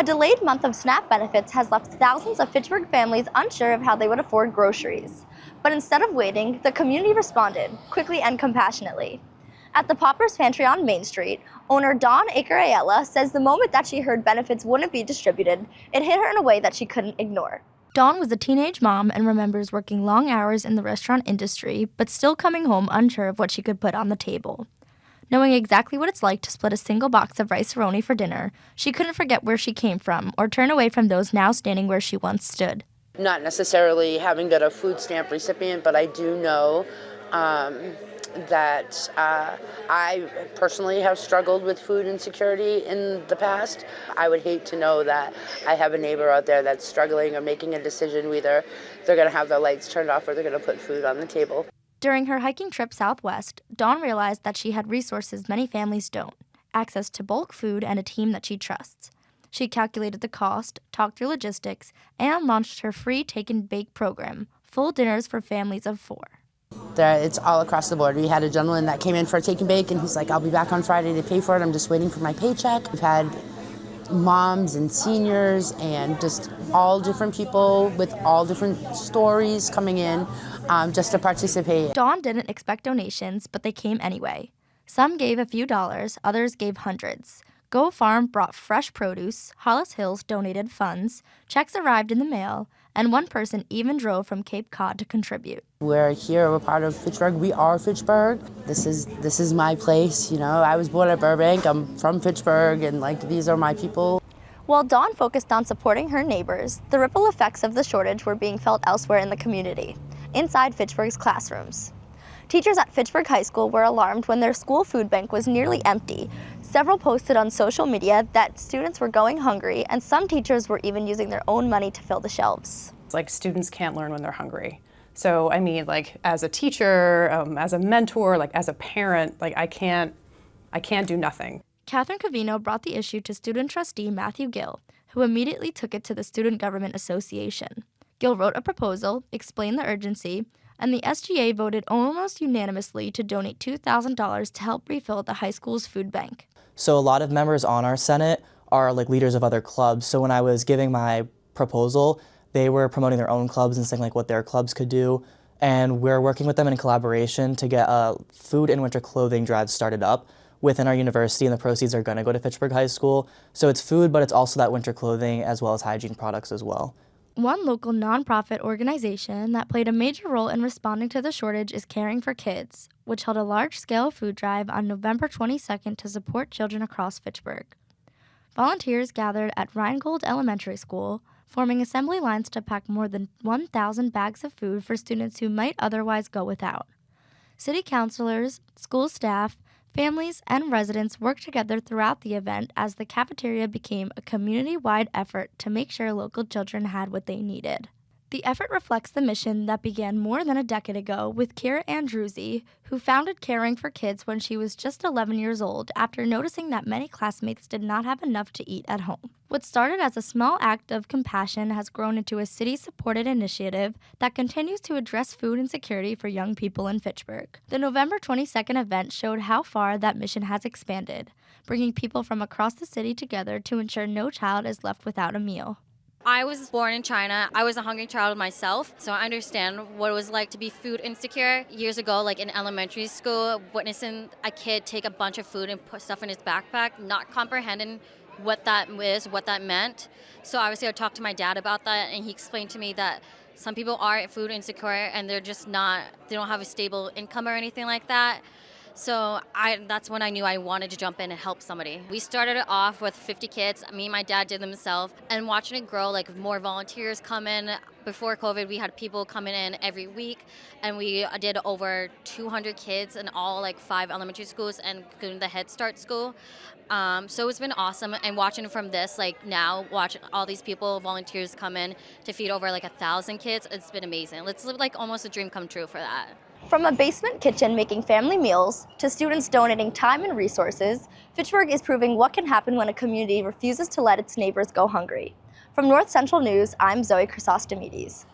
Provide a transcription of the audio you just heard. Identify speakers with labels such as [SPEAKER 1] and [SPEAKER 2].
[SPEAKER 1] A delayed month of SNAP benefits has left thousands of Fitchburg families unsure of how they would afford groceries. But instead of waiting, the community responded, quickly and compassionately. At the Pauper's Pantry on Main Street, owner Dawn Aker-Ayala says the moment that she heard benefits wouldn't be distributed, it hit her in a way that she couldn't ignore. Dawn was a teenage mom and remembers working long hours in the restaurant industry, but still coming home unsure of what she could put on the table. Knowing exactly what it's like to split a single box of rice-a-roni for dinner, she couldn't forget where she came from or turn away from those now standing where she once stood.
[SPEAKER 2] Not necessarily having been a food stamp recipient, but I do know that I personally have struggled with food insecurity in the past. I would hate to know that I have a neighbor out there that's struggling or making a decision. Either they're going to have their lights turned off or they're going to put food on the table.
[SPEAKER 1] During her hiking trip southwest, Dawn realized that she had resources many families don't: access to bulk food and a team that she trusts. She calculated the cost, talked through logistics, and launched her free Take and Bake program, full dinners for families of 4.
[SPEAKER 2] It's all across the board. We had a gentleman that came in for a Take and Bake, and he's like, I'll be back on Friday to pay for it. I'm just waiting for my paycheck. We've had moms and seniors and just all different people with all different stories coming in just to participate.
[SPEAKER 1] Dawn didn't expect donations, but they came anyway. Some gave a few dollars, others gave hundreds. Go Farm brought fresh produce, Hollis Hills donated funds, checks arrived in the mail, and one person even drove from Cape Cod to contribute.
[SPEAKER 2] We're here, we're part of Fitchburg, we are Fitchburg. This is my place, you know. I was born at Burbank, I'm from Fitchburg, and these are my people.
[SPEAKER 1] While Dawn focused on supporting her neighbors, the ripple effects of the shortage were being felt elsewhere in the community, inside Fitchburg's classrooms. Teachers at Fitchburg High School were alarmed when their school food bank was nearly empty. Several posted on social media that students were going hungry, and some teachers were even using their own money to fill the shelves.
[SPEAKER 3] It's like students can't learn when they're hungry. So I mean, as a teacher, as a mentor, as a parent, I can't do nothing.
[SPEAKER 1] Catherine Covino brought the issue to student trustee Matthew Gill, who immediately took it to the Student Government Association. Gill wrote a proposal, explained the urgency, and the SGA voted almost unanimously to donate $2,000 to help refill the high school's food bank.
[SPEAKER 4] So a lot of members on our Senate are leaders of other clubs. So when I was giving my proposal, they were promoting their own clubs and saying what their clubs could do. And we're working with them in collaboration to get a food and winter clothing drive started up within our university, and the proceeds are going to go to Fitchburg High School. So it's food, but it's also that winter clothing as well as hygiene products as well.
[SPEAKER 1] One local nonprofit organization that played a major role in responding to the shortage is Caring for Kids, which held a large-scale food drive on November 22nd to support children across Fitchburg. Volunteers gathered at Rheingold Elementary School, forming assembly lines to pack more than 1,000 bags of food for students who might otherwise go without. City councilors, school staff, families, and residents worked together throughout the event as the cafeteria became a community-wide effort to make sure local children had what they needed. The effort reflects the mission that began more than a decade ago with Kira Andruzzi, who founded Caring for Kids when she was just 11 years old after noticing that many classmates did not have enough to eat at home. What started as a small act of compassion has grown into a city-supported initiative that continues to address food insecurity for young people in Fitchburg. The November 22nd event showed how far that mission has expanded, bringing people from across the city together to ensure no child is left without a meal.
[SPEAKER 5] I was born in China. I was a hungry child myself, so I understand what it was like to be food insecure. Years ago, in elementary school, witnessing a kid take a bunch of food and put stuff in his backpack, not comprehending what that is, what that meant. So obviously I talked to my dad about that, and he explained to me that some people are food insecure and they don't have a stable income or anything like that. So that's when I knew I wanted to jump in and help somebody. We started it off with 50 kids. Me and my dad did them themselves, and watching it grow, more volunteers come in. Before COVID, we had people coming in every week, and we did over 200 kids in all 5 elementary schools and the Head Start school. So it's been awesome, and watching from this, now watching all these people, volunteers come in to feed over 1,000 kids, it's been amazing. It's almost a dream come true for that.
[SPEAKER 1] From a basement kitchen making family meals to students donating time and resources, Fitchburg is proving what can happen when a community refuses to let its neighbors go hungry. From North Central News, I'm Zoe Chrysostamides.